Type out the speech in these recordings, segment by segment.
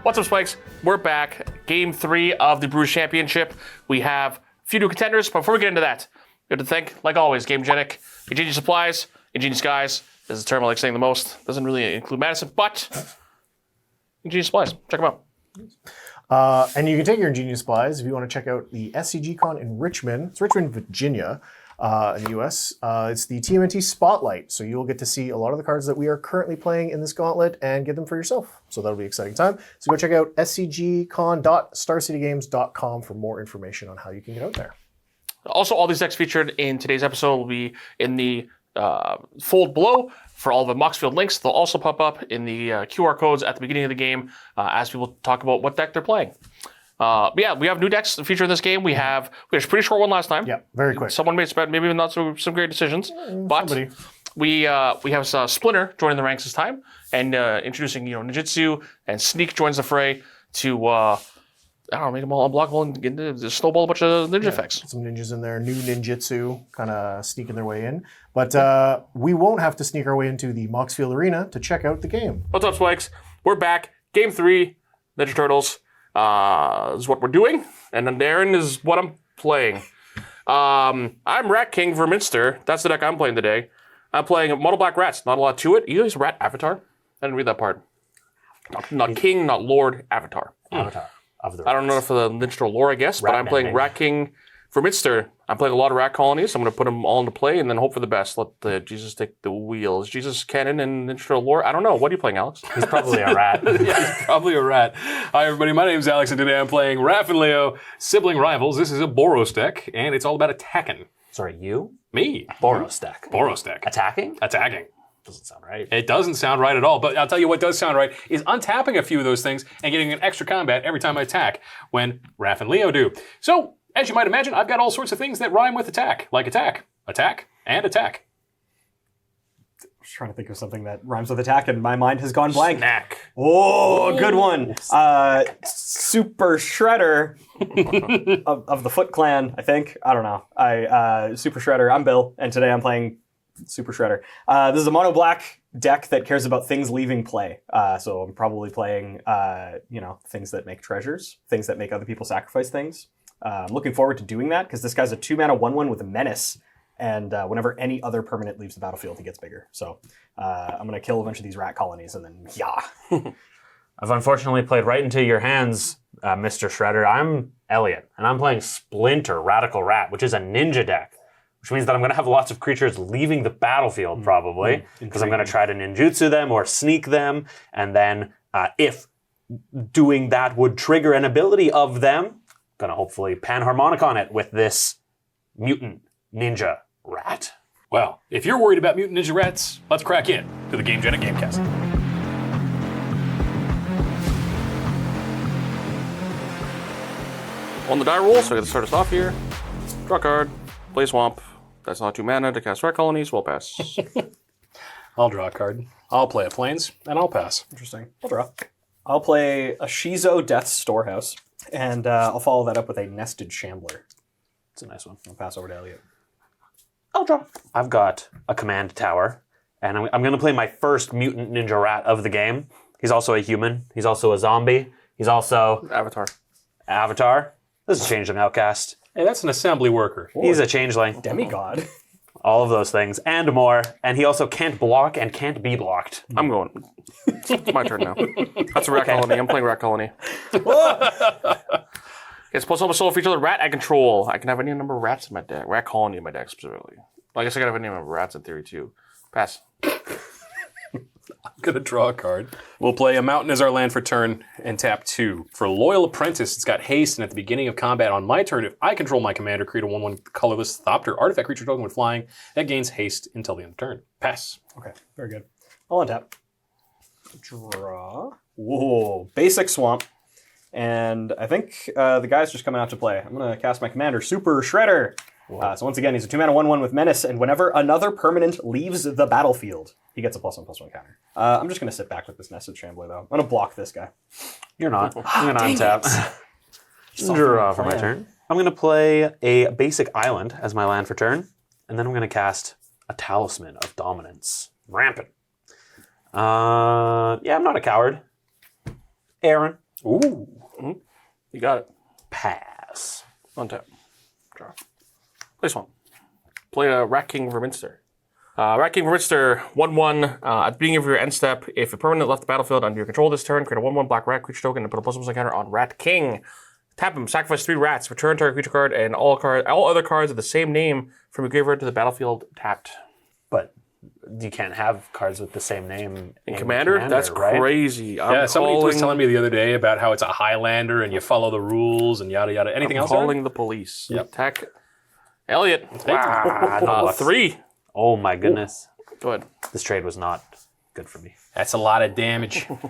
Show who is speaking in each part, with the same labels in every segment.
Speaker 1: What's up, Spikes? We're back. Game 3 of the BREWS Championship. We have a few new contenders, but before we get into that, we have to thank, like always, GameGenic, Ingenious Supplies, Ingenious Guys. This is a term I like saying the most. Doesn't really include Madison, but Ingenious Supplies. Check them out.
Speaker 2: And you can take your Ingenious Supplies if you want to check out the SCG-Con in Richmond. It's Richmond, Virginia, in the US. It's the TMNT Spotlight, so you'll get to see a lot of the cards that we are currently playing in this gauntlet and get them for yourself. So that'll be an exciting time. So go check out scgcon.starcitygames.com for more information on how you can get out there.
Speaker 1: Also, all these decks featured in today's episode will be in the fold below for all the Moxfield links. They'll also pop up in the QR codes at the beginning of the game as people talk about what deck they're playing. But yeah, we have new decks featured in this game. We had a pretty short one last time.
Speaker 2: Yeah, very quick.
Speaker 1: Someone made maybe not some great decisions, but we have Splinter joining the ranks this time and introducing ninjutsu, and Sneak joins the fray to I don't know, make them all unblockable and get to snowball a bunch of ninja effects.
Speaker 2: Some ninjas in there, new ninjutsu, kind of sneaking their way in. But we won't have to sneak our way into the Moxfield Arena to check out the game.
Speaker 1: What's up, Spikes? We're back. Game 3, Ninja Turtles. Is what we're doing, and then Darren is what I'm playing. I'm Rat King Verminster. That's the deck I'm playing today. I'm playing Mono Black Rats. Not a lot to it. You use Rat Avatar? I didn't read that part. Not King, not Lord, Avatar.
Speaker 3: Avatar of the
Speaker 1: I don't know if the Ninja Turtle lore, I guess, but I'm playing Rat King Verminster. I'm playing a lot of rat colonies. I'm going to put them all into play and then hope for the best. Let Jesus take the wheel. Is Jesus canon in Ninja Turtle lore? I don't know. What are you playing, Alex?
Speaker 3: He's probably a rat.
Speaker 4: Yeah, he's probably a rat. Hi, everybody. My name's Alex, and today I'm playing Raph and Leo, sibling rivals. This is a Boros deck, and it's all about attacking.
Speaker 3: Sorry, you?
Speaker 4: Me.
Speaker 3: Boros deck.
Speaker 4: Boros deck.
Speaker 3: Attacking?
Speaker 4: Attacking.
Speaker 3: Doesn't sound right.
Speaker 4: It doesn't sound right at all, but I'll tell you what does sound right is untapping a few of those things and getting an extra combat every time I attack when Raph and Leo do. So, as you might imagine, I've got all sorts of things that rhyme with attack, like attack, and attack.
Speaker 5: I was trying to think of something that rhymes with attack, and my mind has gone blank.
Speaker 1: Snack.
Speaker 5: Oh, good one. Super Shredder of the Foot Clan, I think. I don't know. Super Shredder. I'm Bill, and today I'm playing Super Shredder. This is a mono black deck that cares about things leaving play. So I'm probably playing, things that make treasures, things that make other people sacrifice things. I'm looking forward to doing that because this guy's a 2-mana 1/1 with a menace, and whenever any other permanent leaves the battlefield, he gets bigger. So I'm going to kill a bunch of these rat colonies, and then
Speaker 3: I've unfortunately played right into your hands, Mr. Shredder. I'm Elliot, and I'm playing Splinter, Radical Rat, which is a ninja deck, which means that I'm going to have lots of creatures leaving the battlefield, probably, because I'm going to try to ninjutsu them or sneak them, and then if doing that would trigger an ability of them, gonna hopefully panharmonic on it with this mutant ninja rat.
Speaker 4: Well, if you're worried about mutant ninja rats, let's crack in to the GameGenic Gamecast.
Speaker 1: On the die roll, so I got to start us off here. Draw a card, play Swamp. That's not 2 mana to cast rat colonies. We'll pass.
Speaker 4: I'll draw a card. I'll play a Plains, and I'll pass.
Speaker 5: interesting. I'll draw. I'll play a Shizo Death's Storehouse, and I'll follow that up with a Nested Shambler.
Speaker 3: It's a nice one.
Speaker 5: I'll pass over to Elliot.
Speaker 3: I'll draw. I've got a command tower, and I'm going to play my first mutant ninja rat of the game. He's also a human. He's also a zombie. He's also Avatar. This is a changeling outcast.
Speaker 4: Hey, that's an assembly worker.
Speaker 3: He's a changeling.
Speaker 5: Demigod.
Speaker 3: All of those things and more. And he also can't block and can't be blocked.
Speaker 1: I'm going. It's my turn now. That's a rat colony. I'm playing rat colony. It's plus almost solo feature the rat I control. I can have any number of rats in my deck. Rat colony in my deck specifically. Well, I guess I can have any number of rats in theory too. Pass.
Speaker 4: I'm gonna draw a card. We'll play a mountain as our land for turn and tap 2. For Loyal Apprentice, it's got haste, and at the beginning of combat on my turn, if I control my commander, create a 1/1 colorless Thopter artifact creature token with flying that gains haste until the end of turn. Pass.
Speaker 5: Okay, very good. I'll untap. Draw. Whoa, basic swamp. And I think the guy's just coming out to play. I'm going to cast my commander, Super Shredder. So once again, he's a 2-mana 1/1 with menace, and whenever another permanent leaves the battlefield, he gets a +1/+1 counter. I'm just going to sit back with this Nested Shambler, though. I'm going to block this guy.
Speaker 3: You're not. I'm going to untap. Draw for my turn. I'm going to play a basic island as my land for turn, and then I'm going to cast a Talisman of Dominance. Rampant. Yeah, I'm not a coward. Aaron.
Speaker 4: Ooh.
Speaker 1: You got it.
Speaker 3: Pass.
Speaker 1: Untap. Draw. Place one. Play a Rat King Verminster. Rat King Verminster, 1/1. At the beginning of your end step, if a permanent left the battlefield under your control this turn, create a 1/1 black rat creature token and put a +1 counter on Rat King. Tap him, sacrifice 3 rats, return target creature card, and all other cards of the same name from your graveyard to the battlefield tapped.
Speaker 3: But you can't have cards with the same name in
Speaker 1: Commander? That's
Speaker 3: right?
Speaker 1: crazy.
Speaker 4: Yeah, somebody was telling me the other day about how it's a Highlander and you follow the rules and yada yada. Anything else?
Speaker 1: Calling the police.
Speaker 4: Yep.
Speaker 1: Attack. Elliot.
Speaker 3: No,
Speaker 1: 3.
Speaker 3: Oh my goodness.
Speaker 1: Go ahead.
Speaker 3: This trade was not good for me.
Speaker 4: That's a lot of damage. Draw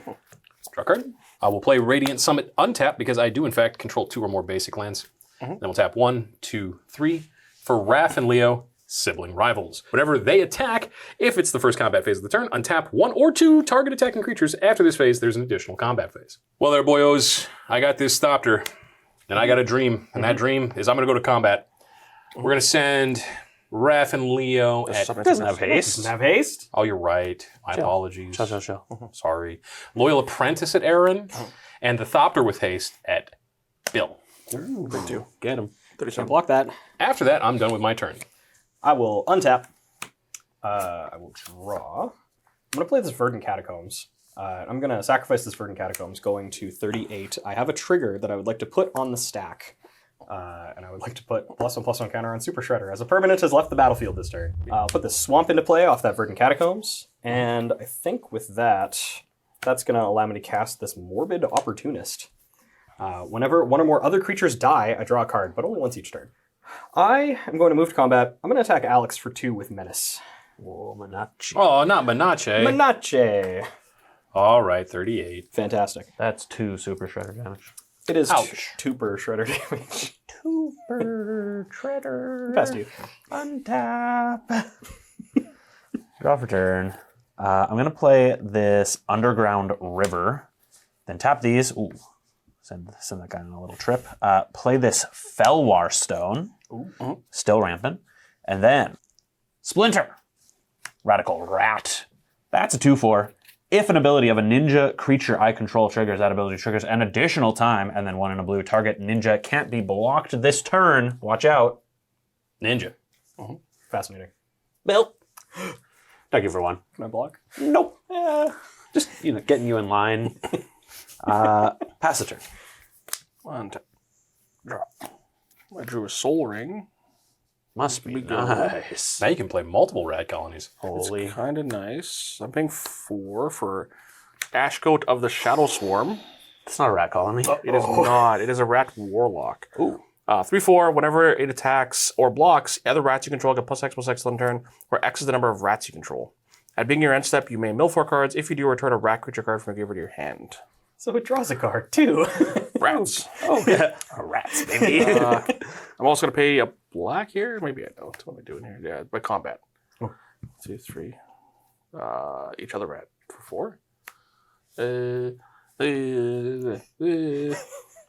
Speaker 4: a card. I will play Radiant Summit untap because I do in fact control 2 or more basic lands. Then we'll tap 1, 2, 3 for Raph and Leo, sibling rivals. Whenever they attack, if it's the first combat phase of the turn, untap 1 or 2 target attacking creatures. After this phase, there's an additional combat phase. Well there, boyos, I got this Thopter, and I got a dream, and that dream is I'm going to go to combat. We're going to send Raph and Leo at...
Speaker 3: Doesn't have haste.
Speaker 5: Doesn't have haste.
Speaker 4: Oh, you're right. My apologies.
Speaker 3: Chill.
Speaker 4: Sorry. Loyal Apprentice at Aaron, and the Thopter with haste at Bill.
Speaker 1: Big 2.
Speaker 3: Get him.
Speaker 1: 37.
Speaker 5: Block that.
Speaker 4: After that, I'm done with my turn.
Speaker 5: I will untap. I will draw. I'm going to play this Verdant Catacombs. I'm going to sacrifice this Verdant Catacombs, going to 38. I have a trigger that I would like to put on the stack. And I would like to put +1/+1 counter on Super Shredder. As a permanent has left the battlefield this turn. I'll put this Swamp into play off that Verdant Catacombs. And I think with that, that's going to allow me to cast this Morbid Opportunist. Whenever one or more other creatures die, I draw a card, but only once each turn. I am going to move to combat. I'm going to attack Alex for 2 with Menace.
Speaker 3: Oh, Manachi.
Speaker 4: Oh, not Menache.
Speaker 5: Menache!
Speaker 4: All right, 38.
Speaker 5: Fantastic.
Speaker 3: That's 2 Super Shredder damage.
Speaker 5: It is
Speaker 4: Ouch.
Speaker 5: 2 per Shredder damage.
Speaker 3: Super Shredder.
Speaker 5: Past you.
Speaker 3: Untap. Draw for turn. I'm going to play this Underground River. Then tap these. Ooh. Send that guy on a little trip. Play this Felwar Stone. Ooh. Still rampant. And then Splinter. Radical Rat. That's a 2/4. If an ability of a ninja creature I control triggers, that ability triggers an additional time, and then 1 in a blue. Target ninja can't be blocked this turn. Watch out.
Speaker 4: Ninja.
Speaker 5: Fascinating.
Speaker 3: Bill. Thank you for 1.
Speaker 5: Can I block?
Speaker 3: Nope. Just, getting you in line. Pass the turn.
Speaker 1: Untap. Draw. I drew a Soul Ring.
Speaker 3: Must be nice.
Speaker 4: Now you can play multiple rat colonies.
Speaker 3: Holy.
Speaker 1: It's kind of nice. I'm paying 4 for Ashcoat of the Shadow Swarm.
Speaker 3: It's not a rat colony.
Speaker 1: It is not. It is a rat warlock.
Speaker 3: Ooh.
Speaker 1: 3/4. Whenever it attacks or blocks, other rats you control get +X/+X on turn, where X is the number of rats you control. At beginning of your end step, you may mill 4 cards. If you do, return a rat creature card from your graveyard to your hand.
Speaker 5: So it draws a card, too.
Speaker 1: Rats.
Speaker 3: Oh, yeah. Rats, baby.
Speaker 1: I'm also going to pay a black here. Maybe I don't. What am I doing here? Yeah, by combat. 2, 3. Each other rat for 4.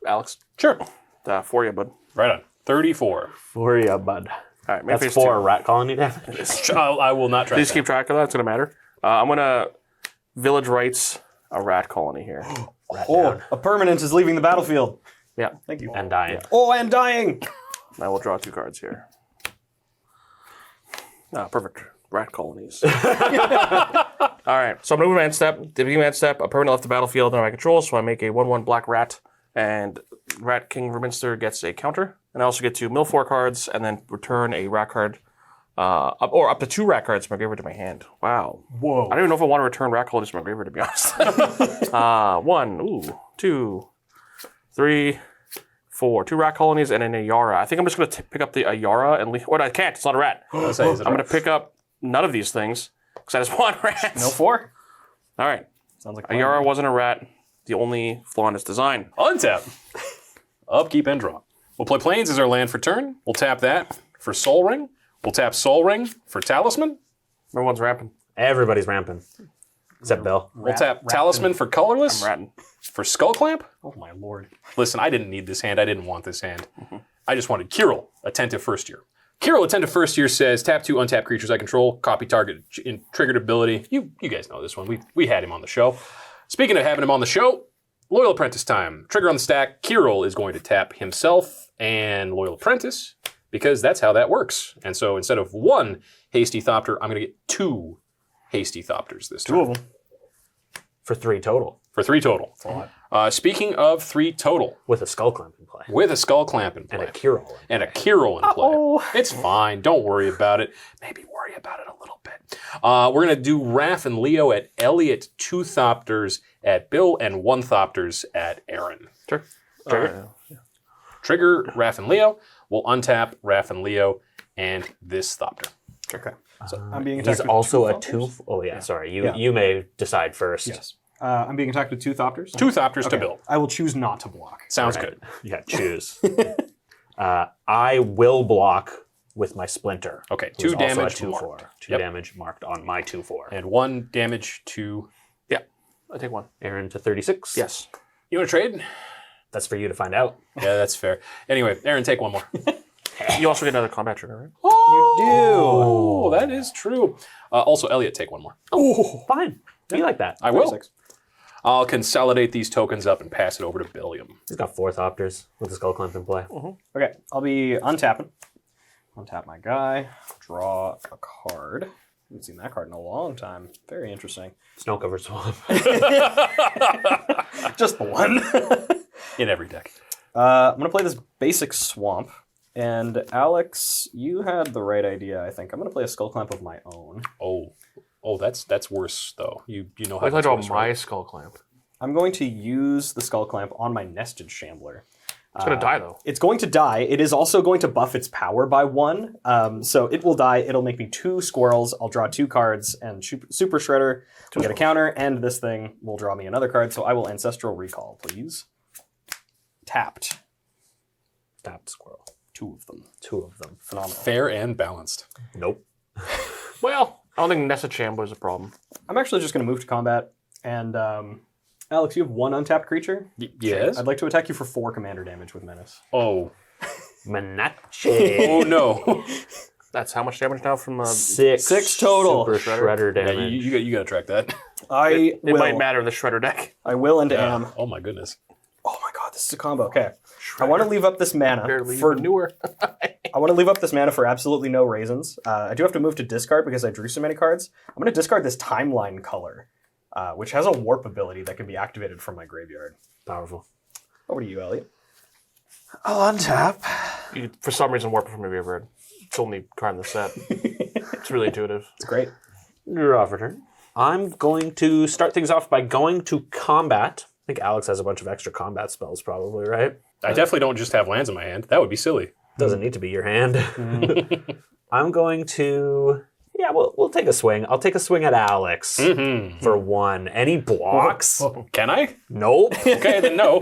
Speaker 1: Alex.
Speaker 4: Sure.
Speaker 1: For you, bud.
Speaker 4: Right on. 34.
Speaker 3: For ya, bud.
Speaker 1: All right,
Speaker 3: That's 4 rat colony damage.
Speaker 4: I will not try
Speaker 1: Please
Speaker 4: that.
Speaker 1: keep track of that. It's going to matter. I'm going to Village Rights a rat colony here.
Speaker 5: A permanent is leaving the battlefield.
Speaker 1: Yeah.
Speaker 5: Thank you.
Speaker 3: And dying.
Speaker 5: Oh, and dying!
Speaker 1: I will draw 2 cards here. Perfect. Rat colonies. All right. So I'm going to move my end step. The beginning of my end step, a permanent left the battlefield under my control, so I make a 1/1 black rat, and Rat King Verminster gets a counter. And I also get to mill 4 cards and then return a rat card, up to 2 rat cards from my graveyard to my hand. Wow.
Speaker 5: Whoa.
Speaker 1: I don't even know if I want to return rat colonies from my graveyard, to be honest. 1, 2, 3, 4. 2 rat colonies and an Ayara. I think I'm just going to pick up the Ayara and leave. What? I can't. It's not a rat. I'm going to pick up none of these things because I just want rats.
Speaker 5: No 4?
Speaker 1: All right.
Speaker 5: Sounds like
Speaker 1: Ayara wasn't a rat. The only flaw in its design.
Speaker 4: Untap. Upkeep and draw. We'll play Plains as our land for turn. We'll tap that for Soul Ring. We'll tap Soul Ring for Talisman.
Speaker 1: Everyone's ramping.
Speaker 3: Everybody's ramping. Except Bill.
Speaker 4: We'll tap Talisman for Colorless.
Speaker 1: I'm ratting.
Speaker 4: For Skull Clamp.
Speaker 5: Oh, my lord.
Speaker 4: Listen, I didn't need this hand. I didn't want this hand. I just wanted Kirill, Attentive First Year. Kirill, Attentive First Year says, tap 2 untap creatures I control, copy target in triggered ability. You guys know this one. We had him on the show. Speaking of having him on the show, Loyal Apprentice time. Trigger on the stack. Kirill is going to tap himself and Loyal Apprentice because that's how that works. And so instead of 1 Hasty Thopter, I'm going to get 2 Hasty Thopters this time.
Speaker 5: 2 of them.
Speaker 3: For 3 total.
Speaker 4: For 3 total. Speaking of 3 total,
Speaker 3: With a skull clamp in play.
Speaker 4: with a Skull Clamp in play.
Speaker 3: And a Kirill.
Speaker 4: And a Kirill in play. It's fine. Don't worry about it. Maybe worry about it a little bit. We're going to do Raph and Leo at Elliot, 2 Thopters at Bill, and 1 Thopters at Aaron.
Speaker 1: Sure.
Speaker 4: Trigger Raph and Leo. We'll untap Raph and Leo and this Thopter.
Speaker 5: Okay. So I'm being
Speaker 3: He's
Speaker 5: attacked with
Speaker 3: also
Speaker 5: 2
Speaker 3: a
Speaker 5: Thopters?
Speaker 3: 2. Oh, yeah, sorry. You
Speaker 5: Yeah.
Speaker 3: you may decide first.
Speaker 5: Yes. I'm being attacked with 2 Thopters?
Speaker 4: 2 Thopters to
Speaker 5: Okay.
Speaker 4: Bill.
Speaker 5: I will choose not to block.
Speaker 4: Sounds
Speaker 3: Right.
Speaker 4: good.
Speaker 3: Yeah, choose. I will block with my Splinter.
Speaker 4: Okay,
Speaker 3: who's
Speaker 4: 2
Speaker 3: also
Speaker 4: damage
Speaker 3: a 2-4.
Speaker 4: marked.
Speaker 3: 2
Speaker 4: Yep.
Speaker 3: damage marked on my 2-4.
Speaker 4: And 1 damage to...
Speaker 1: Yeah. I take 1.
Speaker 3: Aaron to 36.
Speaker 1: Yes.
Speaker 4: You want to trade?
Speaker 3: That's for you to find out.
Speaker 4: Yeah, that's fair. Anyway, Aaron, take 1 more.
Speaker 1: You also get another combat trigger, right?
Speaker 4: Oh, that is true. Also, Elliot, take 1 more.
Speaker 3: Oh, fine. Be like that.
Speaker 4: I will.
Speaker 5: 36.
Speaker 4: I'll consolidate these tokens up and pass it over to Billiam.
Speaker 3: He's got 4 Thopters with the skull clamp in play.
Speaker 5: Okay, I'll be untapping. Untap my guy. Draw a card. Haven't seen that card in a long time. Very interesting.
Speaker 3: Snow covered swamp.
Speaker 5: Just the one.
Speaker 4: In every deck.
Speaker 5: I'm going to play this basic swamp. And Alex, you had the right idea, I think. I'm going to play a Skull Clamp of my own.
Speaker 4: Oh, that's worse though. You know how
Speaker 1: I
Speaker 4: that's
Speaker 1: draw
Speaker 4: worse,
Speaker 1: my
Speaker 4: right?
Speaker 1: skull clamp.
Speaker 5: I'm going to use the Skull Clamp on my Nested Shambler.
Speaker 1: It's gonna die though.
Speaker 5: It's going to die. It is also going to buff its power by 1. So it will die. It'll make me 2 squirrels. I'll draw 2 cards, and Super Shredder will get a counter, and this thing will draw me another card. So I will Ancestral Recall, please. Tapped.
Speaker 3: Tapped squirrel.
Speaker 5: 2 of them.
Speaker 3: 2 of them.
Speaker 5: Phenomenal.
Speaker 4: Fair and balanced.
Speaker 3: Nope.
Speaker 1: Well, I don't think Nested Shambler is a problem.
Speaker 5: I'm actually just going to move to combat. And Alex, you have 1 untapped creature.
Speaker 4: Yes.
Speaker 5: I'd like to attack you for 4 commander damage with Menace.
Speaker 4: Oh.
Speaker 3: Menace.
Speaker 4: Oh no.
Speaker 1: That's how much damage now from
Speaker 3: 6.
Speaker 5: 6 total.
Speaker 3: Super shredder
Speaker 4: Yeah,
Speaker 3: damage.
Speaker 4: you got to track that.
Speaker 5: I
Speaker 1: It might matter in the Shredder deck.
Speaker 5: I will and am.
Speaker 4: Oh my goodness.
Speaker 5: Oh my god, this is a combo. Okay. I want to leave up this mana
Speaker 1: Barely
Speaker 5: for
Speaker 1: even newer.
Speaker 5: I want to leave up this mana for absolutely no reasons. I do have to move to discard because I drew so many cards. I'm going to discard this Timeline color, which has a warp ability that can be activated from my graveyard.
Speaker 3: Powerful.
Speaker 5: Over to you, Elliot.
Speaker 3: I'll untap.
Speaker 1: You, for some reason, warp it from your graveyard. It's the only card in the set. It's really intuitive.
Speaker 5: It's great.
Speaker 3: Draw for turn. I'm going to start things off by going to combat. I think Alex has a bunch of extra combat spells probably, right?
Speaker 4: I definitely don't just have lands in my hand. That would be silly.
Speaker 3: Doesn't need to be your hand. I'm going to... Yeah, we'll take a swing. I'll take a swing at Alex for 1. Any blocks?
Speaker 4: Can I?
Speaker 3: Nope.
Speaker 4: Okay, then no.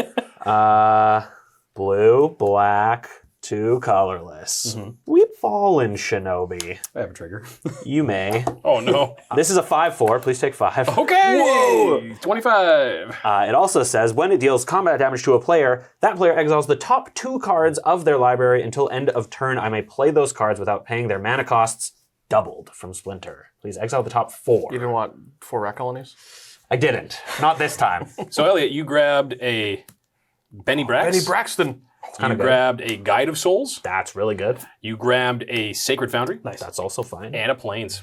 Speaker 3: Blue, black, 2 colorless. We've fallen, Shinobi.
Speaker 5: I have a trigger.
Speaker 3: You may.
Speaker 4: Oh no.
Speaker 3: This is a 5/4. Please take 5.
Speaker 4: Okay. Whoa. 25.
Speaker 3: It also says, when it deals combat damage to a player, that player exiles the top 2 cards of their library until end of turn. I may play those cards without paying their mana costs doubled from Splinter. Please exile the top 4.
Speaker 1: You didn't want 4 rat colonies?
Speaker 3: I didn't. Not this time.
Speaker 4: So Elliot, you grabbed a Benny Brax.
Speaker 1: Benny Braxton.
Speaker 4: You grabbed a Guide of Souls.
Speaker 3: That's really good.
Speaker 4: You grabbed a Sacred Foundry.
Speaker 5: Nice.
Speaker 3: That's also fine.
Speaker 4: And a Plains.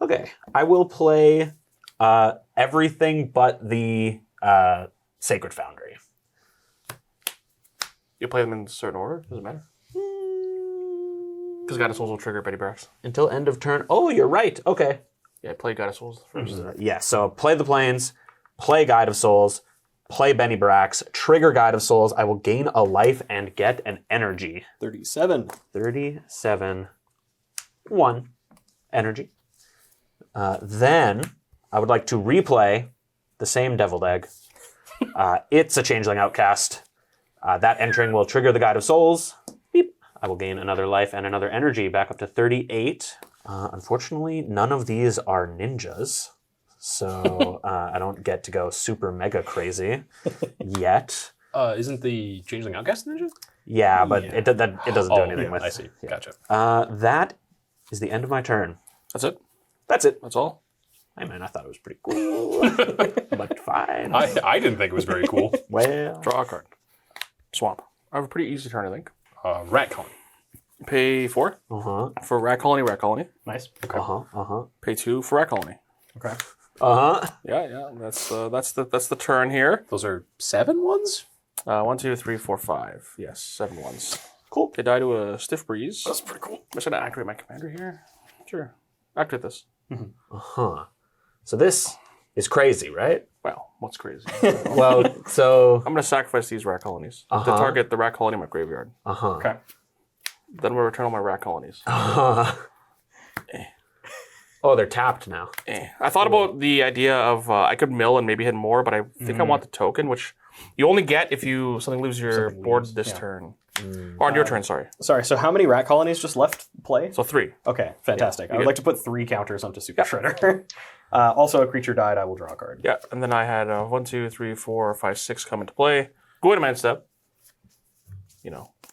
Speaker 3: Okay. I will play everything but the Sacred Foundry.
Speaker 1: You play them in a certain order? Does it matter? Because God of Souls will trigger Betty Brax.
Speaker 3: Until end of turn. Oh, you're right. Okay.
Speaker 1: Yeah, play God of Souls first.
Speaker 3: Yeah, so play the Plains, play Guide of Souls, play Benny Brax, trigger Guide of Souls. I will gain a life and get an energy.
Speaker 5: 37.
Speaker 3: 37. 1 energy. Then I would like to replay the same Deviled Egg. It's a Changeling Outcast. That entering will trigger the Guide of Souls. Beep. I will gain another life and another energy, back up to 38. Unfortunately, none of these are ninjas, so I don't get to go super mega crazy yet.
Speaker 4: Isn't the Changeling Outcast Ninja?
Speaker 3: Yeah, but it doesn't do anything with.
Speaker 4: I see. Gotcha.
Speaker 3: That is the end of my turn.
Speaker 1: That's it?
Speaker 3: That's it.
Speaker 1: That's all?
Speaker 3: Hey man, I thought it was pretty cool, but fine.
Speaker 4: I didn't think it was very cool.
Speaker 3: Well,
Speaker 1: Draw a card. Swamp. I have a pretty easy turn, I think.
Speaker 4: Rat colony.
Speaker 1: Pay 4 for rat colony, rat colony.
Speaker 5: Nice.
Speaker 1: Pay 2 for rat colony.
Speaker 5: Okay.
Speaker 1: Yeah. That's the turn here.
Speaker 4: Those are 7 ones?
Speaker 1: 1, 2, 3, 4, 5. Yes, 7 ones.
Speaker 5: Cool.
Speaker 1: They die to a stiff breeze.
Speaker 4: That's pretty cool.
Speaker 1: I'm just gonna activate my commander here. Sure. Activate this.
Speaker 3: So this is crazy, right?
Speaker 1: Well, what's crazy?
Speaker 3: Well, so
Speaker 1: I'm gonna sacrifice these rat colonies to target the rat colony in my graveyard.
Speaker 5: Okay.
Speaker 1: Then we'll return all my rat colonies.
Speaker 3: Oh, they're tapped now.
Speaker 1: I thought about the idea of I could mill and maybe hit more, but I think I want the token, which you only get if something leaves your board this turn. Or on your turn, sorry.
Speaker 5: Sorry, so how many rat colonies just left play?
Speaker 1: So 3.
Speaker 5: Okay, fantastic. I would like to put 3 counters onto Super Shredder. Also, a creature died, I will draw a card.
Speaker 1: Yeah, and then I had 1, 2, 3, 4, 5, 6 come into play. Go into my end step.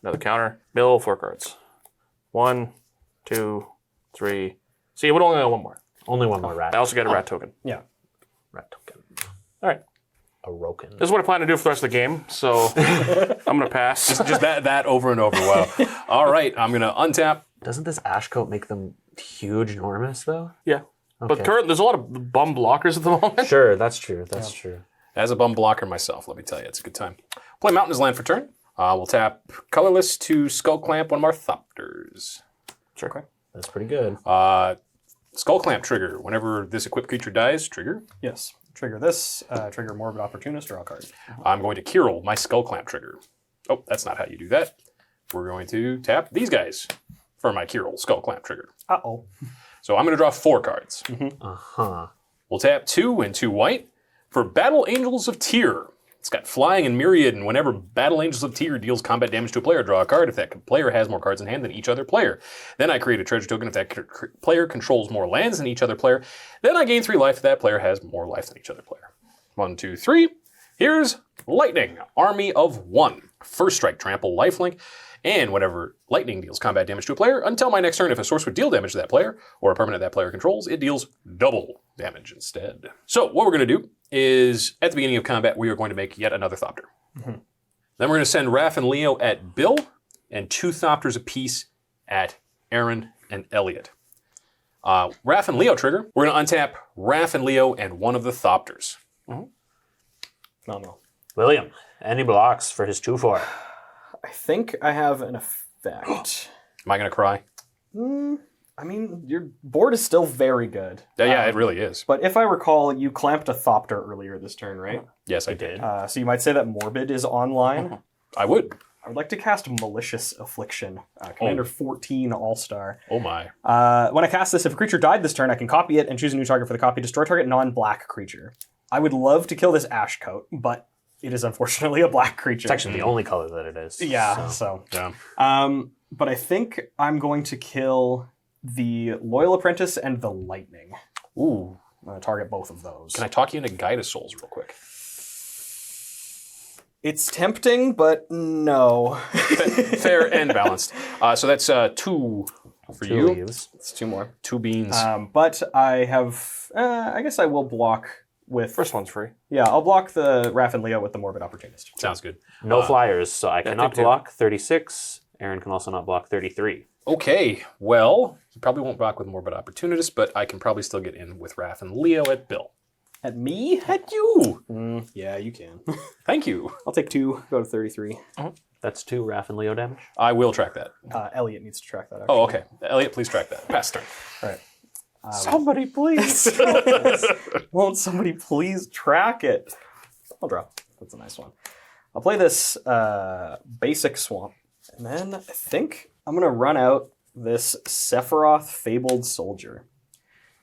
Speaker 1: Another counter. Mill 4 cards. 1, 2, 3. So you would only have 1 more.
Speaker 3: Only 1 more rat.
Speaker 1: I also get a rat token.
Speaker 5: Yeah.
Speaker 3: Rat token.
Speaker 1: All right.
Speaker 3: A Roken.
Speaker 1: This is what I plan to do for the rest of the game, so I'm going to pass.
Speaker 4: Just that over and over. Wow. All right, I'm going to untap.
Speaker 3: Doesn't this ash coat make them huge, enormous though?
Speaker 1: Yeah.
Speaker 3: Okay.
Speaker 1: But currently, there's a lot of bum blockers at the moment.
Speaker 3: Sure, that's true. That's true.
Speaker 4: As a bum blocker myself, let me tell you, it's a good time. Play Mountainous Land for turn. We'll tap colorless to Skull Clamp one of our Thopters.
Speaker 1: Sure.
Speaker 5: Okay.
Speaker 3: That's pretty good.
Speaker 4: Skull Clamp trigger. Whenever this equipped creature dies, trigger.
Speaker 5: Yes. Trigger this. Trigger Morbid Opportunist, draw a card.
Speaker 4: I'm going to Kirill my Skull Clamp trigger. Oh, that's not how you do that. We're going to tap these guys for my Kirill Skull Clamp trigger.
Speaker 5: Uh-oh.
Speaker 4: So I'm going to draw 4 cards.
Speaker 3: Uh-huh.
Speaker 4: We'll tap 2 and 2 white for Battle Angels of Tyr. It's got Flying and Myriad, and whenever Battle Angels of Tyr deals combat damage to a player, draw a card if that player has more cards in hand than each other player. Then I create a treasure token if that player controls more lands than each other player. Then I gain 3 life if that player has more life than each other player. 1, 2, 3. Here's Lightning, Army of 1. First strike, trample, lifelink. And whenever lightning deals combat damage to a player, until my next turn, if a source would deal damage to that player, or a permanent that player controls, it deals double damage instead. So what we're going to do is, at the beginning of combat, we are going to make yet another Thopter. Then we're going to send Raph and Leo at Bill, and 2 Thopters apiece at Aaron and Elliot. Raph and Leo trigger, we're going to untap Raph and Leo and one of the Thopters.
Speaker 5: Phenomenal.
Speaker 3: William, any blocks for his 2/4?
Speaker 5: I think I have an effect.
Speaker 4: Am I going to cry?
Speaker 5: I mean, your board is still very good.
Speaker 4: Yeah, it really is.
Speaker 5: But if I recall, you clamped a Thopter earlier this turn, right?
Speaker 4: Yes, I did.
Speaker 5: So you might say that Morbid is online.
Speaker 4: I would.
Speaker 5: I would like to cast Malicious Affliction, Commander 14 All-Star.
Speaker 4: Oh my.
Speaker 5: When I cast this, if a creature died this turn, I can copy it and choose a new target for the copy. Destroy target non-black creature. I would love to kill this Ash Coat, but it is unfortunately a black creature.
Speaker 3: It's actually the only color that it is.
Speaker 5: Yeah,
Speaker 4: Yeah.
Speaker 5: but I think I'm going to kill the Loyal Apprentice and the Lightning.
Speaker 4: Ooh.
Speaker 5: I'm going to target both of those.
Speaker 4: Can I talk you into Guide of Souls real quick?
Speaker 5: It's tempting, but no.
Speaker 4: Fair and balanced. So that's 2 for
Speaker 3: Two
Speaker 4: you.
Speaker 3: leaves.
Speaker 5: It's 2 more.
Speaker 4: 2 beans.
Speaker 5: But I have, I guess I will block with...
Speaker 1: First one's free.
Speaker 5: Yeah, I'll block the Raph and Leo with the Morbid Opportunist.
Speaker 4: Sounds good.
Speaker 3: No flyers, so I cannot
Speaker 1: take 2.
Speaker 3: block 36. Aaron can also not block 33.
Speaker 4: Okay, well, you probably won't rock with Morbid Opportunist, but I can probably still get in with Raph and Leo at Bill.
Speaker 5: At me?
Speaker 4: At you!
Speaker 5: Yeah, you can.
Speaker 4: Thank you.
Speaker 5: I'll take 2, go to 33.
Speaker 3: That's 2 Raph and Leo damage.
Speaker 4: I will track that.
Speaker 5: Elliot needs to track that, actually.
Speaker 4: Oh, okay. Elliot, please track that. Pass turn.
Speaker 5: All right.
Speaker 3: Somebody please.
Speaker 5: Won't somebody please track it? I'll draw. That's a nice one. I'll play this basic swamp. And then I think I'm going to run out this Sephiroth Fabled Soldier.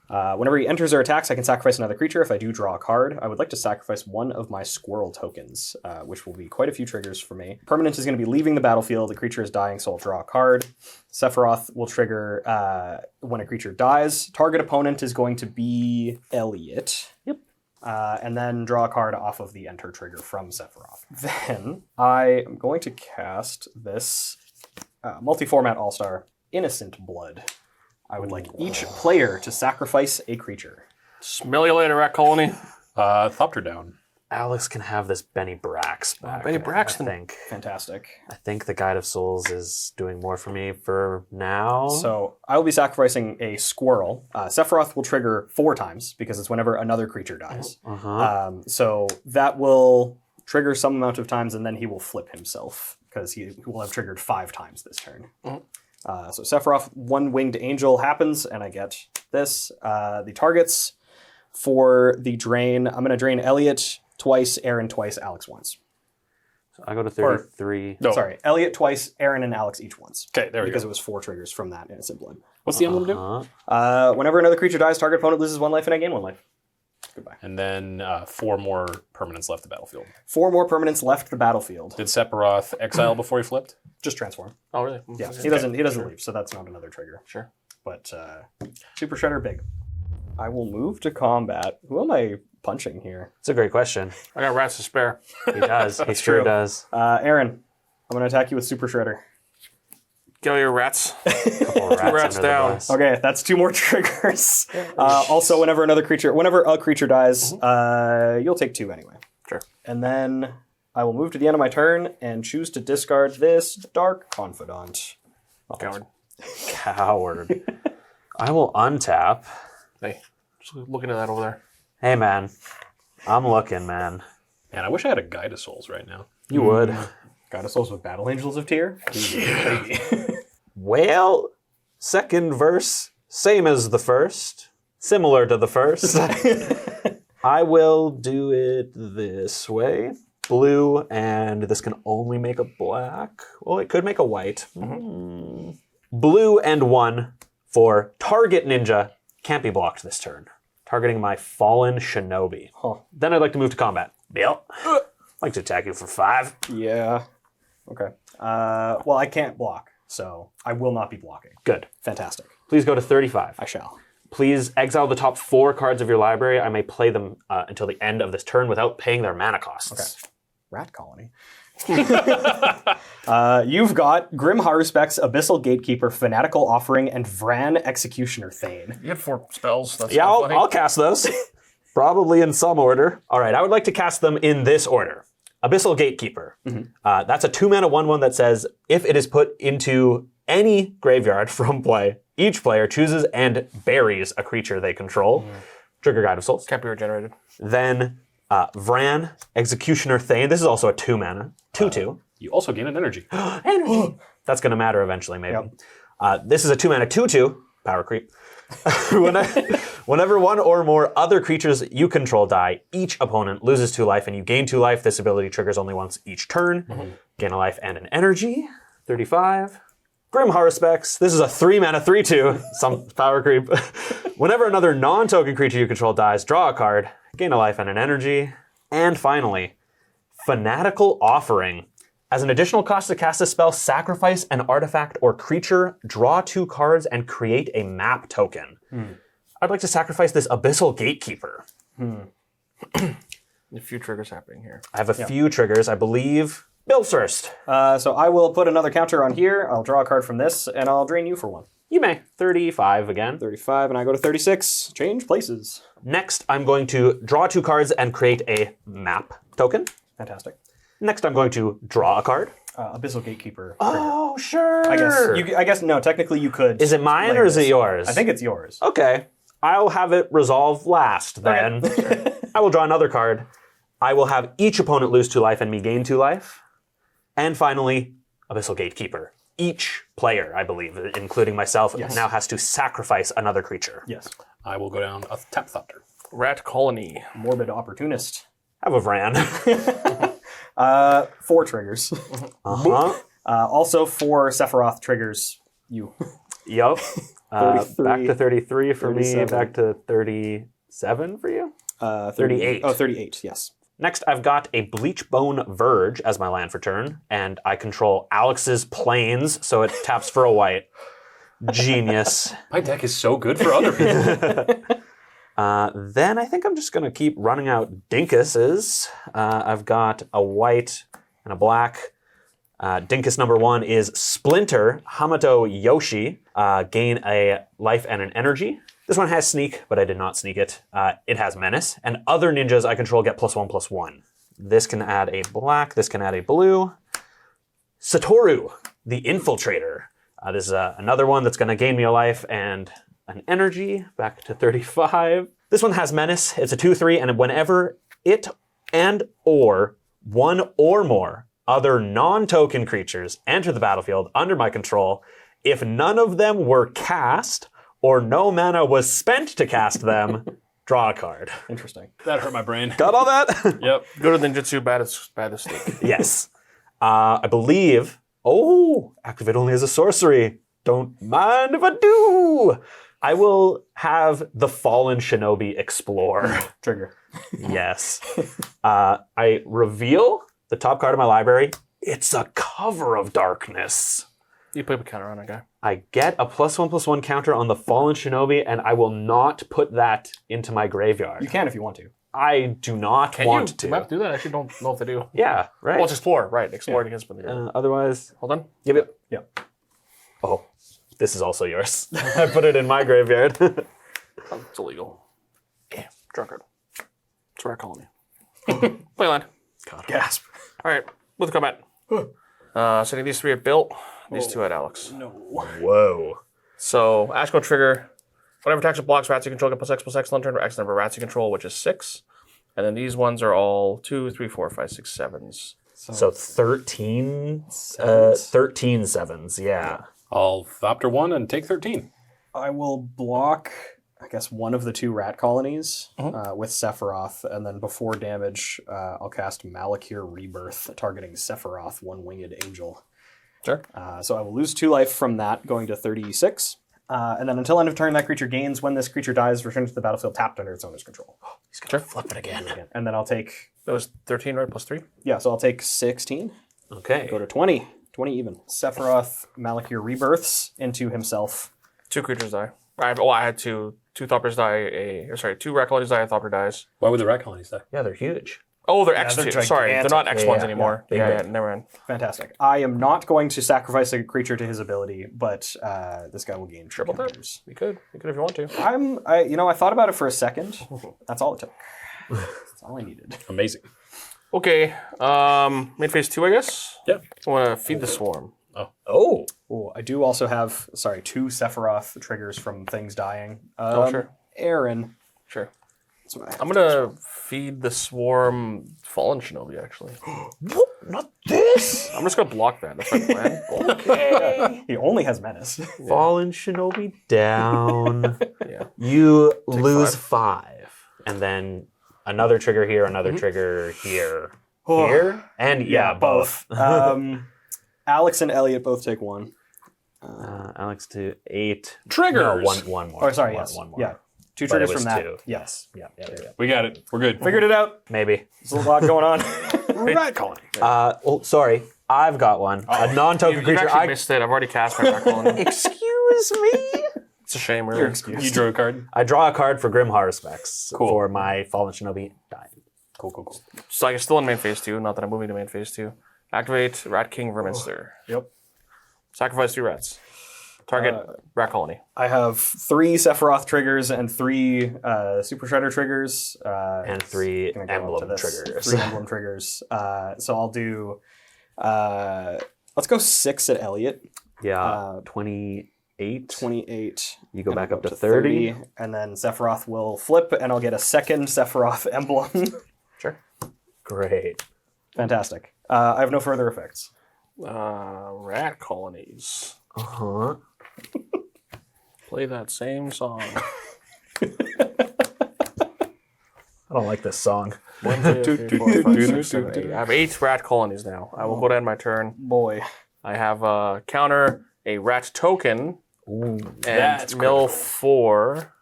Speaker 5: Whenever he enters or attacks, I can sacrifice another creature. If I do draw a card, I would like to sacrifice one of my squirrel tokens, which will be quite a few triggers for me. Permanent is going to be leaving the battlefield. The creature is dying, so I'll draw a card. Sephiroth will trigger when a creature dies. Target opponent is going to be Elliot. Yep. And then draw a card off of the enter trigger from Sephiroth. Then I am going to cast this multi-format all-star Innocent Blood. I would like each player to sacrifice a creature.
Speaker 1: Smell you later, Rat Colony.
Speaker 4: Thopter down.
Speaker 3: Alex can have this Benny Brax back.
Speaker 1: Benny Braxton.
Speaker 3: I think.
Speaker 5: Fantastic.
Speaker 3: I think the Guide of Souls is doing more for me for now.
Speaker 5: So I will be sacrificing a squirrel. Sephiroth will trigger 4 times because it's whenever another creature dies. So that will trigger some amount of times, and then he will flip himself because he will have triggered 5 times this turn. So Sephiroth, 1 winged angel happens, and I get this. The targets for the drain, I'm going to drain Elliot twice, Aaron twice, Alex once.
Speaker 3: So I go to 33.
Speaker 4: No.
Speaker 5: Sorry, Elliot twice, Aaron and Alex each once.
Speaker 4: Okay, there we
Speaker 5: Because
Speaker 4: go.
Speaker 5: it was 4 triggers from that Innocent Blood.
Speaker 4: What's the emblem do?
Speaker 5: Whenever another creature dies, target opponent loses 1 life and I gain 1 life. Goodbye.
Speaker 4: And then 4 more permanents left the battlefield.
Speaker 5: 4 more permanents left the battlefield.
Speaker 4: Did Sephiroth exile before he flipped?
Speaker 5: Just transform.
Speaker 1: Oh, really?
Speaker 5: Yeah, he doesn't leave, so that's not another trigger.
Speaker 1: Sure.
Speaker 5: But Super Shredder big. I will move to combat. Who am I punching here?
Speaker 3: It's a great question.
Speaker 1: I got rats to spare.
Speaker 3: He does. He sure
Speaker 5: true.
Speaker 3: does.
Speaker 5: Aaron, I'm going to attack you with Super Shredder.
Speaker 1: Kill your rats.
Speaker 3: Couple of
Speaker 1: rats
Speaker 3: under the
Speaker 1: down.
Speaker 3: bus.
Speaker 5: Okay, that's 2 more triggers. Also, whenever a creature dies, you'll take 2 anyway.
Speaker 1: Sure.
Speaker 5: And then I will move to the end of my turn and choose to discard this Dark Confidant.
Speaker 1: Coward.
Speaker 3: Coward. I will untap.
Speaker 1: Hey, just looking at that over there.
Speaker 3: Hey, man. I'm looking, man.
Speaker 4: Man, I wish I had a Guide of Souls right now.
Speaker 3: You would.
Speaker 5: Got a Souls with Battle Angels of Tyr.
Speaker 3: Well, second verse, same as the first. Similar to the first. I will do it this way. Blue, and this can only make a black. Well, it could make a white. Blue and 1 for target ninja. Can't be blocked this turn. Targeting my fallen shinobi. Then I'd like to move to combat. Bill, I'd like to attack you for 5.
Speaker 5: Yeah. Okay. Well, I can't block, so I will not be blocking.
Speaker 3: Good.
Speaker 5: Fantastic.
Speaker 3: Please go to 35.
Speaker 5: I shall.
Speaker 3: Please exile the top 4 cards of your library. I may play them until the end of this turn without paying their mana costs.
Speaker 5: Okay. Rat Colony. You've got Grim Haruspec's Abyssal Gatekeeper, Fanatical Offering, and Vran Executioner Thane.
Speaker 1: You had 4 spells. That's
Speaker 3: Yeah,
Speaker 1: funny.
Speaker 3: I'll cast those. Probably in some order. All right, I would like to cast them in this order. Abyssal Gatekeeper. That's a 2-mana 1/1 that says, if it is put into any graveyard from play, each player chooses and buries a creature they control. Trigger Guide of Souls.
Speaker 1: Can't be regenerated.
Speaker 3: Then Vran, Executioner Thane. This is also a 2-mana. 2/2.
Speaker 4: You also gain an energy.
Speaker 3: Energy. That's going to matter eventually, maybe. This is a 2-mana 2/2. Power creep. Whenever 1 or more other creatures you control die, each opponent loses 2 life and you gain 2 life. This ability triggers only once each turn. Gain a life and an energy. 35. Grim Haruspects. This is a 3-mana 3/2. Some power creep. Whenever another non-token creature you control dies, draw a card. Gain a life and an energy. And finally, Fanatical Offering. As an additional cost to cast a spell, sacrifice an artifact or creature, draw 2 cards, and create a map token. I'd like to sacrifice this Abyssal Gatekeeper.
Speaker 1: A few triggers happening here.
Speaker 3: I have a few triggers, I believe. Bill first.
Speaker 5: So I will put another counter on here. I'll draw a card from this, and I'll drain you for 1.
Speaker 3: You may. 35 again.
Speaker 5: 35, and I go to 36. Change places.
Speaker 3: Next, I'm going to draw 2 cards and create a map token.
Speaker 5: Fantastic.
Speaker 3: Next, I'm going to draw a card.
Speaker 5: Abyssal Gatekeeper.
Speaker 3: Oh, sure.
Speaker 5: I guess no. Technically, you could.
Speaker 3: Is it mine
Speaker 5: play
Speaker 3: or is
Speaker 5: this.
Speaker 3: it yours?
Speaker 5: I think it's yours.
Speaker 3: Okay. I'll have it resolve last then. I will draw another card. I will have each opponent lose 2 life and me gain 2 life. And finally, Abyssal Gatekeeper. Each player, I believe, including myself, now has to sacrifice another creature.
Speaker 5: Yes.
Speaker 4: I will go down a Tap Thopter.
Speaker 1: Rat Colony.
Speaker 5: Morbid Opportunist.
Speaker 3: Have a Vran.
Speaker 5: 4 triggers. Also 4 Sephiroth triggers you.
Speaker 3: Yup.
Speaker 5: 33,
Speaker 3: Back to 33 for
Speaker 5: 37.
Speaker 3: me. Back to 37 for you.
Speaker 5: 38. Oh, 38, yes.
Speaker 3: Next, I've got a Bleachbone Verge as my land for turn, and I control Alex's Plains, so it taps for a white. Genius.
Speaker 4: My deck is so good for other people.
Speaker 3: Then I think I'm just going to keep running out Dinkuses. I've got a white and a black. Dinkus number 1 is Splinter, Hamato Yoshi. Gain a life and an energy. This one has sneak, but I did not sneak it. It has menace, and other ninjas I control get +1/+1. This can add a black, this can add a blue. Satoru, the Infiltrator. This is another one that's going to gain me a life and an energy, back to 35. This one has menace, it's a 2/3, and whenever it and or one or more other non-token creatures enter the battlefield under my control, if none of them were cast, or no mana was spent to cast them, draw a card.
Speaker 5: Interesting.
Speaker 4: That hurt my brain.
Speaker 3: Got all that?
Speaker 4: Yep.
Speaker 1: Go to the ninjutsu, baddest stick.
Speaker 3: Yes. I believe... Oh, activate only as a sorcery. Don't mind if I do. I will have the Fallen Shinobi explore.
Speaker 5: Trigger.
Speaker 3: Yes. I reveal the top card of my library. It's a Cover of Darkness.
Speaker 1: You put a counter on that guy.
Speaker 3: I get a +1/+1 counter on the Fallen Shinobi, and I will not put that into my graveyard.
Speaker 5: You can if you want to.
Speaker 3: I do not want to.
Speaker 1: Do map do that? I actually don't know if they do.
Speaker 3: Yeah, right.
Speaker 1: Well, it's explore, right? Explore against them.
Speaker 3: Otherwise,
Speaker 1: Hold on.
Speaker 3: yep.
Speaker 5: Yep.
Speaker 3: Oh, this is also yours. I put it in my graveyard.
Speaker 1: Oh, it's illegal. Yeah, draw a card. It's a rare colony. Play land.
Speaker 5: Gasp.
Speaker 1: All right, with the combat. Sending these 3 at Bill, these 2 at Alex.
Speaker 5: No.
Speaker 3: Whoa.
Speaker 1: So, Ash go trigger. Whenever attacks or blocks rats you control, get +X/+X on turn, or X number of rats you control, which is 6. And then these ones are all 2, 3, 4, 5, 6, 7s.
Speaker 3: So 13 sevens, yeah.
Speaker 4: I'll Thopter 1 and take 13.
Speaker 5: I will block, I guess, one of the 2 rat colonies with Sephiroth, and then before damage, I'll cast Malakir Rebirth, targeting Sephiroth, one winged angel.
Speaker 1: Sure.
Speaker 5: So I will lose 2 life from that, going to 36. And then until end of turn, that creature gains. When this creature dies, returns to the battlefield tapped under its owner's control.
Speaker 3: He's going to flip it again.
Speaker 5: And then I'll take,
Speaker 1: That was 13, right? +3?
Speaker 5: yeah, so I'll take 16.
Speaker 3: Okay.
Speaker 5: Go to 20. 20 even. Sephiroth Malakir rebirths into himself.
Speaker 1: 2 creatures die. I had 2 Thoppers die. 2 rat colonies die, a Thopper dies.
Speaker 4: Why would the rat colonies die?
Speaker 3: Yeah, they're huge.
Speaker 1: Oh, they're X2.
Speaker 5: they're
Speaker 1: Sorry, they're not
Speaker 5: gigantic.
Speaker 1: X1s
Speaker 3: Yeah,
Speaker 1: anymore.
Speaker 3: yeah.
Speaker 1: Yeah, never mind.
Speaker 5: Fantastic. I am not going to sacrifice a creature to his ability, but this guy will gain
Speaker 1: Triple tap.
Speaker 5: counters.
Speaker 1: You could if you want to.
Speaker 5: I thought about it for a second. That's all it took. That's all I needed.
Speaker 4: Amazing.
Speaker 1: Okay, main phase 2, I guess.
Speaker 4: Yeah.
Speaker 1: I want to feed the swarm.
Speaker 3: Oh.
Speaker 5: Oh, I do also have, 2 Sephiroth triggers from things dying.
Speaker 1: Sure.
Speaker 5: Aaron.
Speaker 1: Sure.
Speaker 5: That's what I have.
Speaker 1: I'm gonna feed the swarm Fallen Shinobi, actually.
Speaker 3: What? Not this?
Speaker 1: I'm just gonna block that. That's my plan.
Speaker 3: Okay.
Speaker 5: He only has menace.
Speaker 3: Fallen Shinobi down.
Speaker 1: Yeah.
Speaker 3: You lose 5. And then another trigger here, another trigger here.
Speaker 5: Oh.
Speaker 3: Here? And yeah, both.
Speaker 5: Alex and Elliot both take 1.
Speaker 3: Alex to 8.
Speaker 4: Triggers.
Speaker 3: No, one more.
Speaker 5: Oh, sorry,
Speaker 3: One-
Speaker 5: yes.
Speaker 3: one more.
Speaker 5: Yeah. 2
Speaker 3: But it
Speaker 5: triggers
Speaker 3: was
Speaker 5: from that.
Speaker 3: 2.
Speaker 5: Yes.
Speaker 3: Yeah.
Speaker 4: We got it. We're good.
Speaker 5: Figured it out.
Speaker 3: Maybe.
Speaker 5: There's a lot going on.
Speaker 4: Rat colony.
Speaker 3: Sorry. I've got one. A non-token
Speaker 1: You
Speaker 3: creature.
Speaker 1: actually missed it. I've already cast my rat colony.
Speaker 3: Excuse me?
Speaker 1: It's a shame, really.
Speaker 4: You drew a card.
Speaker 3: I draw a card for Grim Specs
Speaker 4: Cool.
Speaker 3: for my Fallen Shinobi dying.
Speaker 4: Cool.
Speaker 1: So I'm still in main phase 2, not that I'm moving to main phase 2. Activate Rat King Verminster.
Speaker 5: Yep.
Speaker 1: Sacrifice 3 rats. Target rat colony.
Speaker 5: I have 3 Sephiroth triggers and 3 Super Shredder triggers.
Speaker 3: And 3
Speaker 5: Gonna go up
Speaker 3: emblem
Speaker 5: to this.
Speaker 3: triggers.
Speaker 5: 3 emblem triggers. So I'll do. Let's go 6 at Elliot.
Speaker 3: Yeah. 28.
Speaker 5: 28.
Speaker 3: You go
Speaker 5: Gonna
Speaker 3: back up to 30.
Speaker 5: And then Sephiroth will flip, and I'll get a second Sephiroth emblem.
Speaker 1: Sure.
Speaker 3: Great.
Speaker 5: Fantastic. I have no further effects.
Speaker 1: Rat colonies.
Speaker 3: Uh-huh.
Speaker 1: Play that same song.
Speaker 3: I don't like this song.
Speaker 1: 1, 2, 3, 4, 5, 6, 7, 8. I have 8 rat colonies now. I will go to end my turn.
Speaker 5: Boy.
Speaker 1: I have counter a rat token and
Speaker 4: That's
Speaker 1: mill
Speaker 4: critical.
Speaker 1: 4.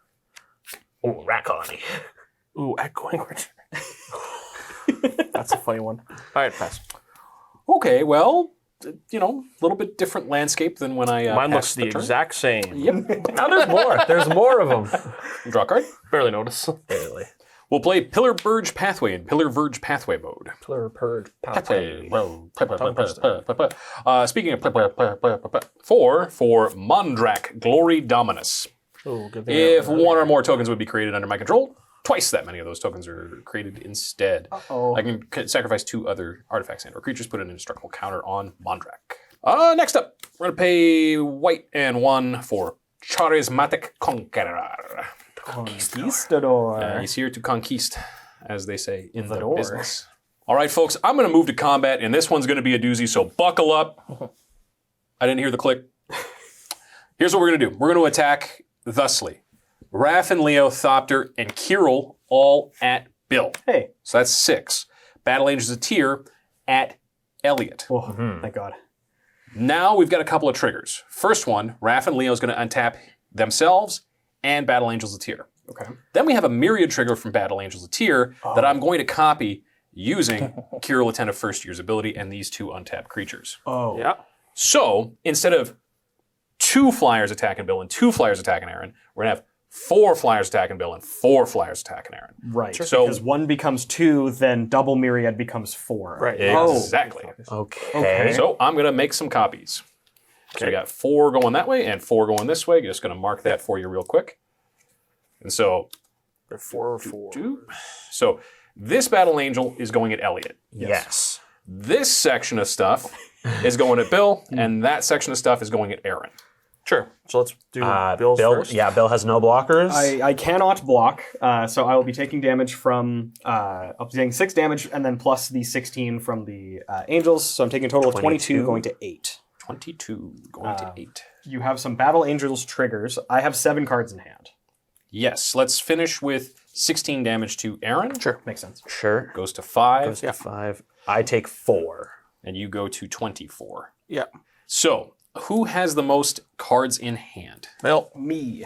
Speaker 3: Oh, rat colony.
Speaker 1: Ooh, echoing return. That's a funny one. All right, pass.
Speaker 4: Okay, well, a little bit different landscape than when I
Speaker 1: Mine looks
Speaker 4: passed
Speaker 1: the
Speaker 4: turn.
Speaker 1: exact same.
Speaker 4: Yep.
Speaker 3: Now there's more. There's more of them.
Speaker 4: Draw a card.
Speaker 1: Barely notice.
Speaker 3: Barely.
Speaker 4: We'll play Pillar Verge Pathway in Pillar Verge Pathway mode.
Speaker 3: Pillar purge.
Speaker 4: Pathway. Speaking of 4 for Mondrak Glory Dominus.
Speaker 1: Oh, good thing
Speaker 4: If one or more tokens would be created under my control, twice that many of those tokens are created instead.
Speaker 5: Uh-oh.
Speaker 4: I can sacrifice 2 other artifacts and or creatures, put an indestructible counter on Mondrak. Next up, we're going to pay white and 1 for Charismatic Conqueror.
Speaker 5: Conquistador.
Speaker 4: He's here to conquist, as they say in the
Speaker 5: door.
Speaker 4: business. All right, folks, I'm going to move to combat, and this one's going to be a doozy, so buckle up. I didn't hear the click. Here's what we're going to do. We're going to attack thusly. Raph and Leo, Thopter, and Kirill all at Bill.
Speaker 5: Hey.
Speaker 4: So that's 6. Battle Angels of Tyr at Elliot.
Speaker 5: Oh, thank God.
Speaker 4: Now we've got a couple of triggers. First one, Raph and Leo is going to untap themselves and Battle Angels of Tyr.
Speaker 5: Okay.
Speaker 4: Then we have a myriad trigger from Battle Angels of Tyr that I'm going to copy using Kirill Attentive First Year's ability and these 2 untapped creatures.
Speaker 5: Oh.
Speaker 1: Yeah.
Speaker 4: So instead of 2 flyers attacking Bill and 2 flyers attacking Aaron, we're going to have 4 flyers attacking Bill and 4 flyers attacking Aaron.
Speaker 5: Right.
Speaker 4: So-
Speaker 5: because 1 becomes 2, then double myriad becomes 4.
Speaker 1: Right.
Speaker 4: Exactly.
Speaker 3: Okay.
Speaker 4: So I'm going to make some copies. So we got 4 going that way and 4 going this way. Just going to mark that for you real quick. And so,
Speaker 1: They're 4 or 4.
Speaker 4: so this Battle Angel is going at Elliot.
Speaker 3: Yes.
Speaker 4: This section of stuff is going at Bill, and that section of stuff is going at Aaron.
Speaker 1: Sure. So let's do Bill's
Speaker 3: Bill,
Speaker 1: first.
Speaker 3: yeah, Bill has no blockers.
Speaker 5: I cannot block, so I will be taking damage from, I'll be taking 6 damage and then plus the 16 from the angels. So I'm taking a total of 22 going to 8.
Speaker 4: 22 going to 8.
Speaker 5: You have some Battle Angels triggers. I have 7 cards in hand.
Speaker 4: Yes, let's finish with 16 damage to Aaron.
Speaker 1: Sure.
Speaker 5: Makes sense.
Speaker 3: Sure.
Speaker 4: Goes to 5,
Speaker 3: Goes to 5. I take 4.
Speaker 4: and you go to 24.
Speaker 1: Yeah.
Speaker 4: So, who has the most cards in hand?
Speaker 1: Well,
Speaker 5: Me.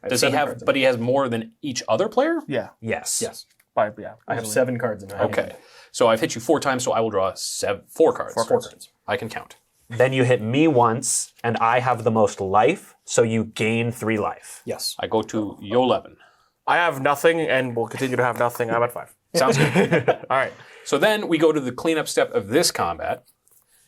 Speaker 4: Does he have, but he has more than each other player?
Speaker 1: yeah.
Speaker 3: Yes.
Speaker 5: Yes.
Speaker 1: Yeah.
Speaker 5: I have 7 cards in hand.
Speaker 4: Okay. So I've hit you 4 times, so I will draw 4 cards.
Speaker 1: 4 cards.
Speaker 4: I can count.
Speaker 3: Then you hit me once, and I have the most life, so you gain 3 life.
Speaker 5: Yes.
Speaker 4: I go to Yo11.
Speaker 1: I have nothing and will continue to have nothing. I'm at 5.
Speaker 4: Sounds good.
Speaker 1: All right.
Speaker 4: So then we go to the cleanup step of this combat,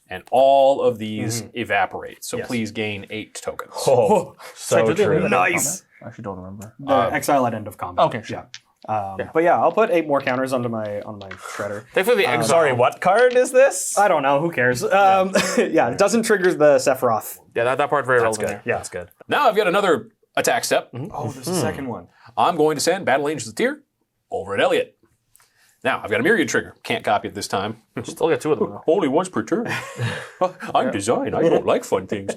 Speaker 4: and all of these evaporate. So please gain 8 tokens.
Speaker 3: Oh, so
Speaker 1: did they
Speaker 3: true.
Speaker 1: leave it?
Speaker 5: Nice.
Speaker 1: I actually don't remember.
Speaker 5: The exile at end of combat.
Speaker 1: Okay, sure.
Speaker 5: Yeah. But yeah, I'll put 8 more counters onto my shredder.
Speaker 1: Thankfully, the exile.
Speaker 3: Sorry, what card is this?
Speaker 5: I don't know. Who cares? Yeah, it doesn't trigger the Sephiroth.
Speaker 1: Yeah, that part very
Speaker 3: That's
Speaker 1: relevant.
Speaker 3: good. Yeah, that's good.
Speaker 4: Now I've got another attack step.
Speaker 5: Oh, there's a second one.
Speaker 4: I'm going to send Battle Angels of Tyr over at Elliot. Now, I've got a myriad trigger. Can't copy it this time.
Speaker 1: Still get 2 of them though.
Speaker 4: Only once per turn. I'm designed. I don't like fun things.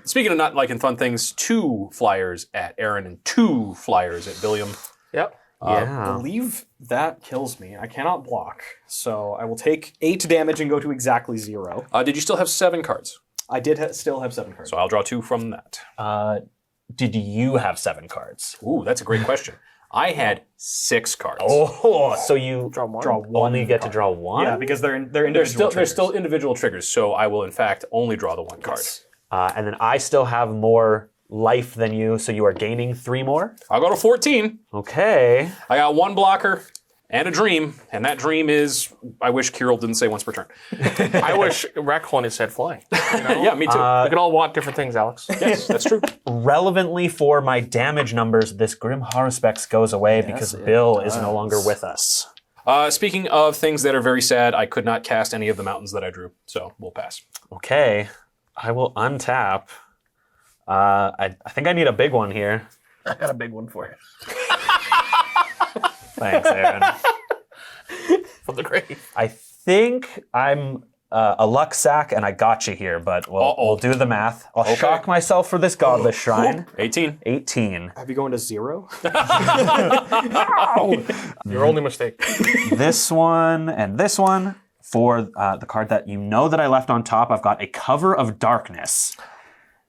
Speaker 4: Speaking of not liking fun things, 2 flyers at Aaron and 2 flyers at Billiam.
Speaker 1: Yep.
Speaker 3: Yeah.
Speaker 5: I believe that kills me. I cannot block. So I will take 8 damage and go to exactly 0.
Speaker 4: Did you still have 7 cards?
Speaker 5: I did still have 7 cards.
Speaker 4: So I'll draw 2 from that.
Speaker 3: Did you have 7 cards?
Speaker 4: Ooh, that's a great question. I had 6 cards.
Speaker 3: Oh, so you
Speaker 1: Draw 1.
Speaker 5: Draw 1.
Speaker 3: only get to draw 1?
Speaker 5: Yeah, because they're
Speaker 4: There's
Speaker 5: individual
Speaker 4: still individual triggers, so I will in fact only draw the 1 card.
Speaker 3: And then I still have more life than you, so you are gaining 3 more?
Speaker 4: I'll go to 14.
Speaker 3: Okay.
Speaker 4: I got 1 blocker and a dream, and that dream is, I wish Kirill didn't say once per turn.
Speaker 1: I wish Rackhorn said flying. You know?
Speaker 4: Yeah, me too.
Speaker 1: We could all want different things, Alex.
Speaker 4: Yes, that's true.
Speaker 3: Relevantly for my damage numbers, this Grim Haruspex goes away because Bill is no longer with us.
Speaker 4: Speaking of things that are very sad, I could not cast any of the mountains that I drew, so we'll pass.
Speaker 3: Okay. I will untap. I think I need a big one here.
Speaker 1: I got a big one for you.
Speaker 3: Thanks, Aaron.
Speaker 1: From the grave.
Speaker 3: I think I'm a luck sack, and I got you here, but we'll do the math. I'll shock myself for this godless shrine.
Speaker 4: 18.
Speaker 3: 18.
Speaker 5: Have you going to 0?
Speaker 1: Your only mistake.
Speaker 3: This one and this one. For the card that you know that I left on top, I've got a Cover of Darkness.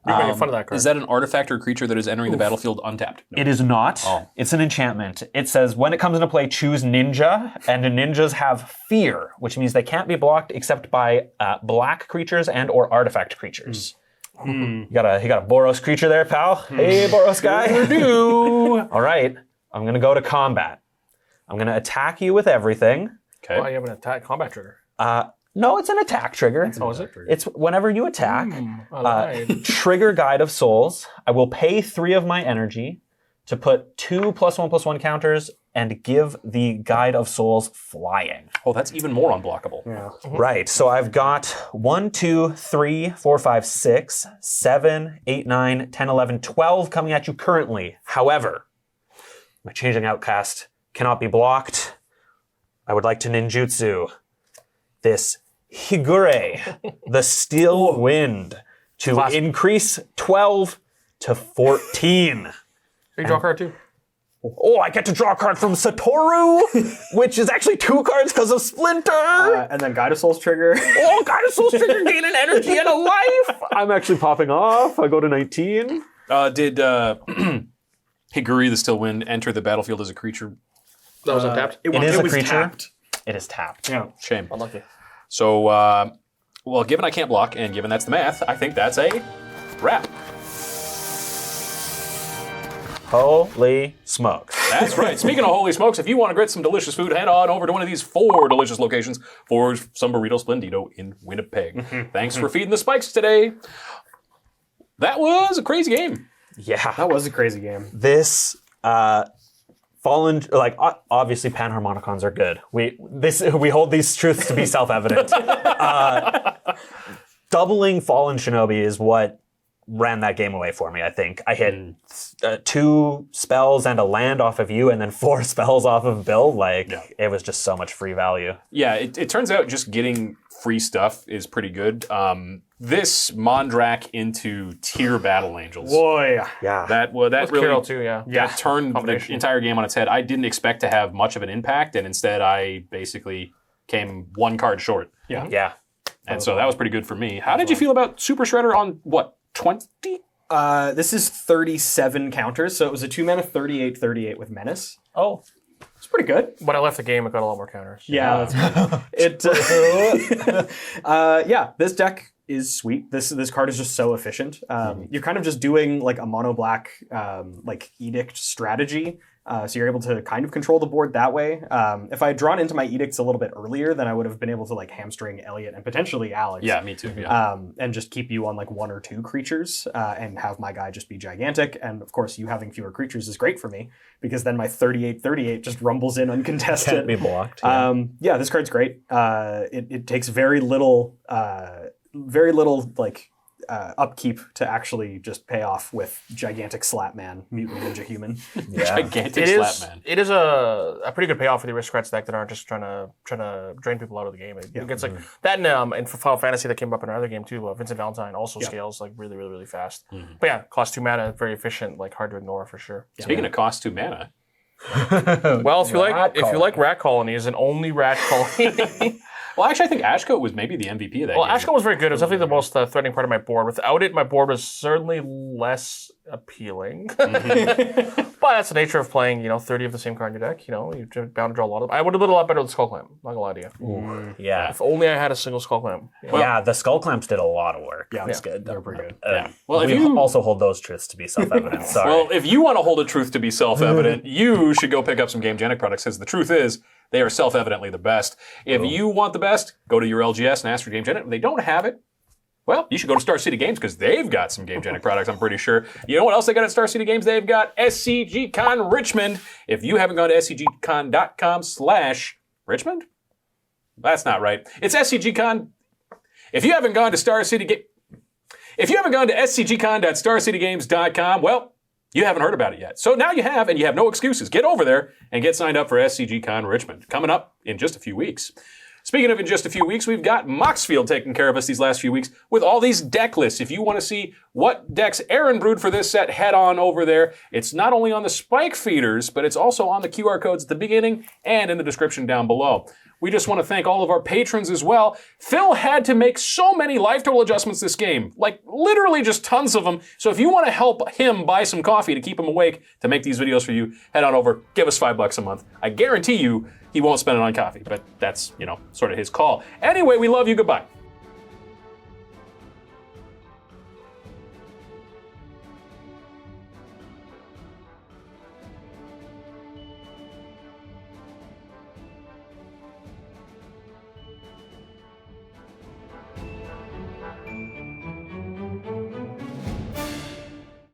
Speaker 1: You're making fun of that card.
Speaker 4: Is that an artifact or creature that is entering the battlefield untapped? No.
Speaker 3: It is not. It's an enchantment. It says when it comes into play, choose ninja, and ninjas have fear, which means they can't be blocked except by black creatures and or artifact creatures. You got a Boros creature there, pal. Hey, Boros guy. Do. All right, I'm gonna go to combat. I'm gonna attack you with everything.
Speaker 4: Okay.
Speaker 1: Why you have an attack combat trigger?
Speaker 5: No, it's an attack trigger.
Speaker 1: Oh, is it?
Speaker 5: It's whenever you attack,
Speaker 1: I lied.
Speaker 5: trigger Guide of Souls. I will pay 3 of my energy to put 2 +1/+1 counters and give the Guide of Souls flying.
Speaker 4: Oh, that's even more unblockable.
Speaker 2: Yeah.
Speaker 5: Right, so I've got 1, 2, 3, 4, 5, 6, 7, 8, 9, 10, 11, 12 coming at you currently. However, my Changeling Outcast cannot be blocked. I would like to ninjutsu this Higure, the Steel Wind, to increase 12 to 14.
Speaker 1: You draw a card too.
Speaker 5: Oh, I get to draw a card from Satoru, which is actually 2 cards because of Splinter.
Speaker 2: And then Guide of Souls trigger.
Speaker 5: Oh, Guide of Souls trigger, gain an energy and a life. I'm actually popping off. I go to 19.
Speaker 4: Did Higuri, the Still Wind, enter the battlefield as a creature?
Speaker 1: That was untapped.
Speaker 5: It is a
Speaker 2: was
Speaker 5: creature.
Speaker 2: tapped.
Speaker 5: It is tapped.
Speaker 2: Yeah.
Speaker 4: Shame.
Speaker 1: Unlucky.
Speaker 4: So, well, given I can't block, and given that's the math, I think that's a wrap.
Speaker 5: Holy smokes.
Speaker 4: That's right. Speaking of holy smokes, if you want to get some delicious food, head on over to one of these 4 delicious locations for some burrito splendido in Winnipeg. Thanks for feeding the spikes today. That was a crazy game.
Speaker 5: Yeah.
Speaker 2: That was a crazy game.
Speaker 5: This fallen, like obviously panharmonicons are good. We hold these truths to be self-evident. Doubling Fallen Shinobi is what ran that game away for me, I think. I hit 2 spells and a land off of you and then 4 spells off of Bill. It was just so much free value.
Speaker 4: Yeah, it turns out just getting free stuff is pretty good. This Mondrak into tier Battle Angels.
Speaker 2: Boy.
Speaker 5: Yeah.
Speaker 4: That
Speaker 1: With
Speaker 4: really
Speaker 1: Carol too, yeah.
Speaker 4: that turned the
Speaker 1: Combination.
Speaker 4: entire game on its head. I didn't expect to have much of an impact, and instead I basically came 1 card short.
Speaker 2: Yeah.
Speaker 5: Yeah.
Speaker 4: And so that was pretty good for me. How did you feel about Super Shredder on, what, 20?
Speaker 2: This is 37 counters, so it was a 2-mana 38/38 with Menace.
Speaker 5: Oh.
Speaker 2: It's pretty good.
Speaker 1: When I left the game, it got a lot more counters.
Speaker 2: Yeah, that's good. Yeah, this deck is sweet. This card is just so efficient. You're kind of just doing like a mono black like edict strategy. So you're able to kind of control the board that way. If I had drawn into my edicts a little bit earlier, then I would have been able to like hamstring Elliot and potentially Alex.
Speaker 4: Yeah, me too. Yeah.
Speaker 2: And just keep you on like 1 or 2 creatures and have my guy just be gigantic. And of course, you having fewer creatures is great for me because then my 38/38 just rumbles in uncontested.
Speaker 5: Can't be blocked. Yeah.
Speaker 2: Yeah, this card's great. It takes very little like upkeep to actually just pay off with gigantic Slapman, Mutant Ninja Human.
Speaker 5: Yeah.
Speaker 4: Gigantic
Speaker 1: It is.
Speaker 4: Slapman.
Speaker 1: It is a pretty good payoff for the aristocrats deck that aren't just trying to drain people out of the game. It gets like that, and for Final Fantasy that came up in our other game too. Vincent Valentine also scales like really, really, really fast. But yeah, cost 2 mana, very efficient, like hard to ignore for sure.
Speaker 4: Speaking of cost 2 mana,
Speaker 1: Well, if you like rat colonies and only rat colony.
Speaker 4: well, actually, I think Ashcoat was maybe the MVP of that
Speaker 1: Well,
Speaker 4: game.
Speaker 1: Ashko was very good. It was definitely the most threatening part of my board. Without it, my board was certainly less appealing. But that's the nature of playing, 30 of the same card in your deck. You're bound to draw a lot of them. I would have done a lot better with Skull Clamp. Not gonna lie to you.
Speaker 5: Yeah.
Speaker 1: If only I had a single Skull Clamp.
Speaker 5: Yeah, the Skull Clamps did a lot of work.
Speaker 2: Yeah,
Speaker 5: That's good.
Speaker 2: They're pretty good.
Speaker 4: Yeah. Well, if
Speaker 5: we
Speaker 4: you
Speaker 5: also hold those truths to be self-evident. Sorry.
Speaker 4: well, if you want to hold a truth to be self-evident, you should go pick up some GameGenic products because the truth is they are self-evidently the best. If you want the best, go to your LGS and ask for GameGenic. If they don't have it, well, you should go to Star City Games because they've got some GameGenic products, I'm pretty sure. You know what else they got at Star City Games? They've got SCGCon Richmond. If you haven't gone to scgcon.com/Richmond, that's not right. It's SCGCon. If you haven't gone to scgcon.starcitygames.com, well, you haven't heard about it yet. So now you have, and you have no excuses. Get over there and get signed up for SCGCon Richmond, coming up in just a few weeks. Speaking of in just a few weeks, we've got Moxfield taking care of us these last few weeks with all these deck lists. If you want to see what decks Aaron brewed for this set, head on over there. It's not only on the spike feeders, but it's also on the QR codes at the beginning and in the description down below. We just want to thank all of our patrons as well. Phil had to make so many life total adjustments this game, like literally just tons of them. So if you want to help him buy some coffee to keep him awake to make these videos for you, head on over, give us $5 a month. I guarantee you he won't spend it on coffee, but that's, sort of his call. Anyway, we love you. Goodbye.